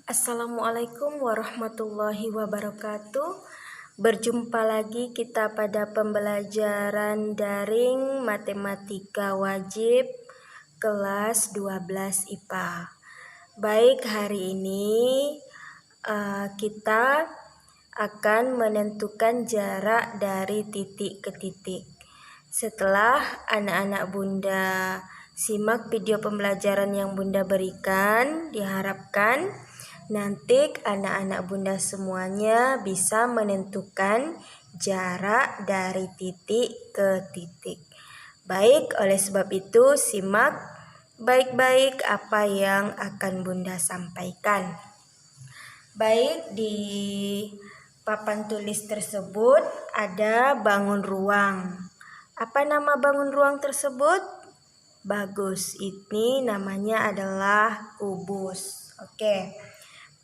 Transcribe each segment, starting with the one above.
Assalamualaikum warahmatullahi wabarakatuh. Berjumpa lagi kita pada pembelajaran daring matematika wajib kelas 12 IPA. Baik, hari ini kita akan menentukan jarak dari titik ke titik. Setelah anak-anak Bunda simak video pembelajaran yang Bunda berikan, diharapkan nanti anak-anak Bunda semuanya bisa menentukan jarak dari titik ke titik. Baik, oleh sebab itu simak baik-baik apa yang akan Bunda sampaikan. Baik, di papan tulis tersebut ada bangun ruang. Apa nama bangun ruang tersebut? Bagus, ini namanya adalah kubus. Oke.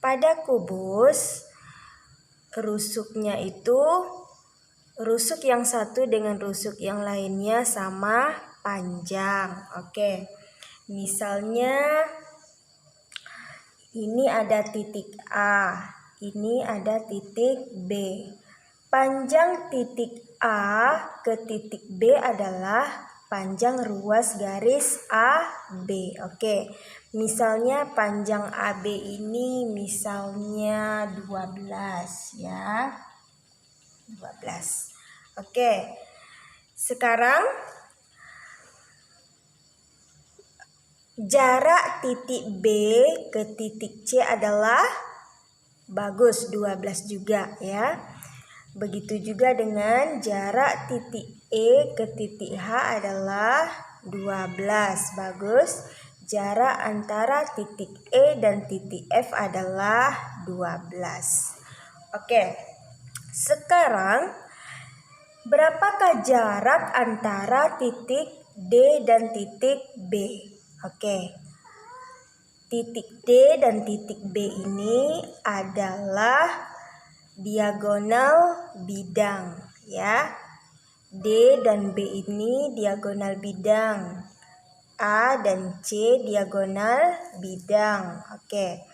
Pada kubus, rusuknya itu rusuk yang satu dengan rusuk yang lainnya sama panjang. Oke. Misalnya ini ada titik A, ini ada titik B. Panjang titik A ke titik B adalah panjang ruas garis AB. Oke. Misalnya panjang AB ini misalnya 12 ya. 12. Oke. Sekarang jarak titik B ke titik C adalah bagus 12 juga ya. Begitu juga dengan jarak titik E ke titik H adalah 12. Bagus. Jarak antara titik E dan titik F adalah 12. Oke. Sekarang berapakah jarak antara titik D dan titik B? Oke. Titik D dan titik B ini adalah diagonal bidang ya. D dan B ini diagonal bidang. A dan C diagonal bidang. Oke.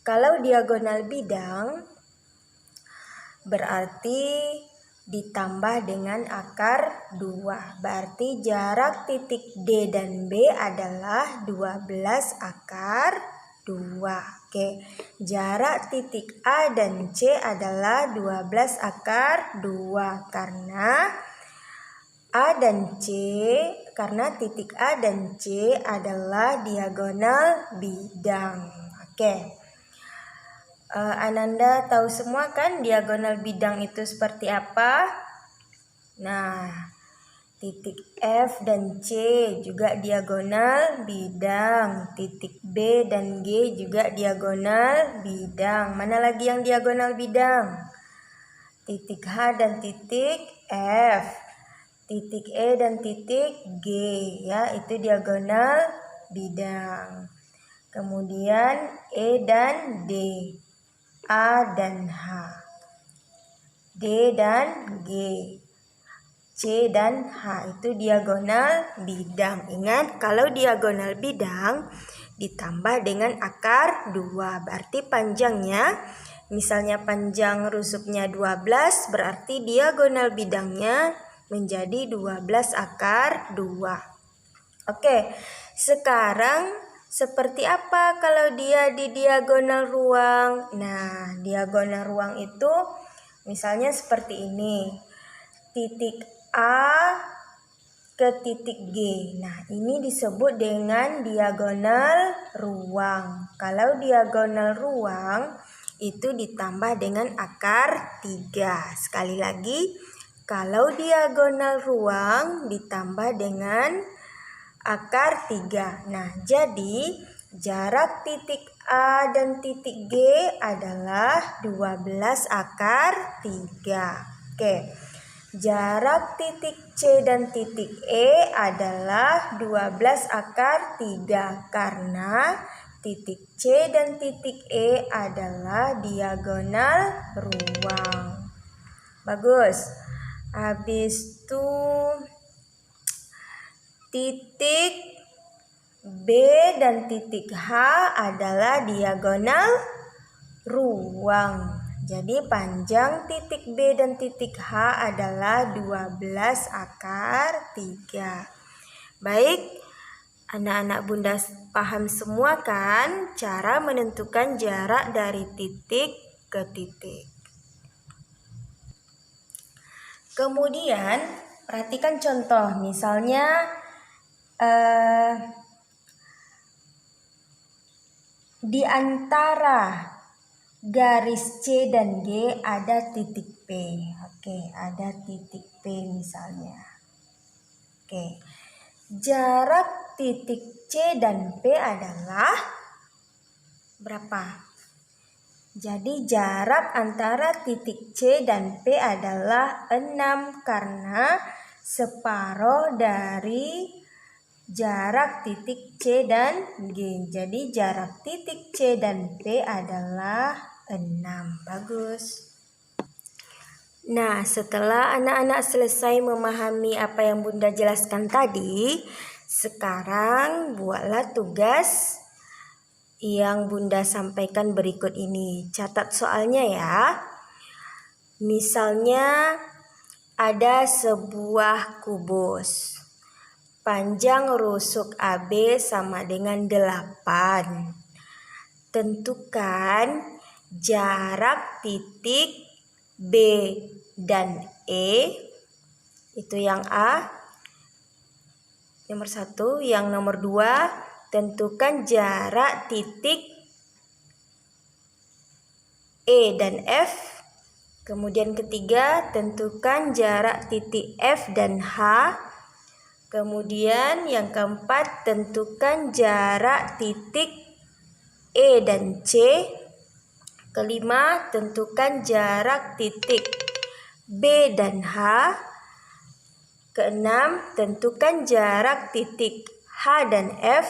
Kalau diagonal bidang berarti ditambah dengan akar 2. Berarti jarak titik D dan B adalah 12 akar 2. Oke. Jarak titik A dan C adalah 12 akar 2 karena titik A dan C adalah diagonal bidang. Oke. Ananda tahu semua kan diagonal bidang itu seperti apa? Nah, titik F dan C juga diagonal bidang. Titik B dan G juga diagonal bidang. Mana lagi yang diagonal bidang? Titik H dan titik F. Titik E dan titik G ya, itu diagonal bidang. Kemudian E dan D. A dan H, D dan G, C dan H itu diagonal bidang. Ingat, kalau diagonal bidang ditambah dengan akar 2. Berarti panjangnya, misalnya panjang rusuknya 12, berarti diagonal bidangnya menjadi 12 akar 2. Oke, sekarang seperti apa kalau dia di diagonal ruang? Nah, diagonal ruang itu misalnya seperti ini. Titik A ke titik G. Nah, ini disebut dengan diagonal ruang. Kalau diagonal ruang itu ditambah dengan akar 3. Sekali lagi, kalau diagonal ruang ditambah dengan akar 3. Nah, jadi jarak titik A dan titik G adalah 12 akar 3. Oke. Jarak titik C dan titik E adalah 12 akar 3 karena titik C dan titik E adalah diagonal ruang. Bagus. Habis itu titik B dan titik H adalah diagonal ruang. Jadi panjang titik B dan titik H adalah 12 akar 3. Baik, anak-anak Bunda paham semua kan cara menentukan jarak dari titik ke titik. Kemudian perhatikan contoh, misalnya di antara garis C dan G ada titik P. Oke, ada titik P misalnya. Oke. Jarak titik C dan P adalah berapa? Jadi jarak antara titik C dan P adalah 6 karena separuh dari jarak titik C dan G. Jadi jarak titik C dan P adalah 6. Bagus. Nah, setelah anak-anak selesai memahami apa yang Bunda jelaskan tadi, sekarang buatlah tugas yang Bunda sampaikan berikut ini. Catat soalnya ya. Misalnya ada sebuah kubus. Panjang rusuk AB sama dengan 8. Tentukan jarak titik B dan E. Itu yang A. Nomor 1. Yang nomor 2, tentukan jarak titik E dan F. Kemudian ketiga, tentukan jarak titik F dan H. Kemudian yang keempat, tentukan jarak titik E dan C. Kelima, tentukan jarak titik B dan H. Keenam, tentukan jarak titik H dan F.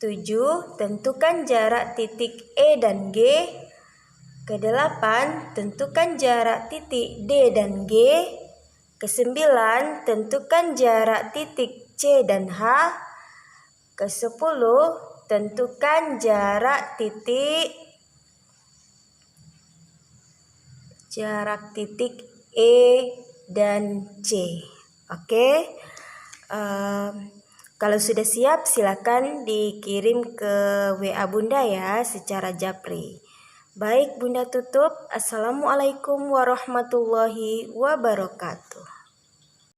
7, tentukan jarak titik E dan G. Kedelapan, tentukan jarak titik D dan G. Kesembilan, tentukan jarak titik C dan H. Kesepuluh, tentukan jarak titik E dan C. Oke. Kalau sudah siap silakan dikirim ke WA Bunda ya secara japri. Baik, Bunda tutup. Assalamualaikum warahmatullahi wabarakatuh.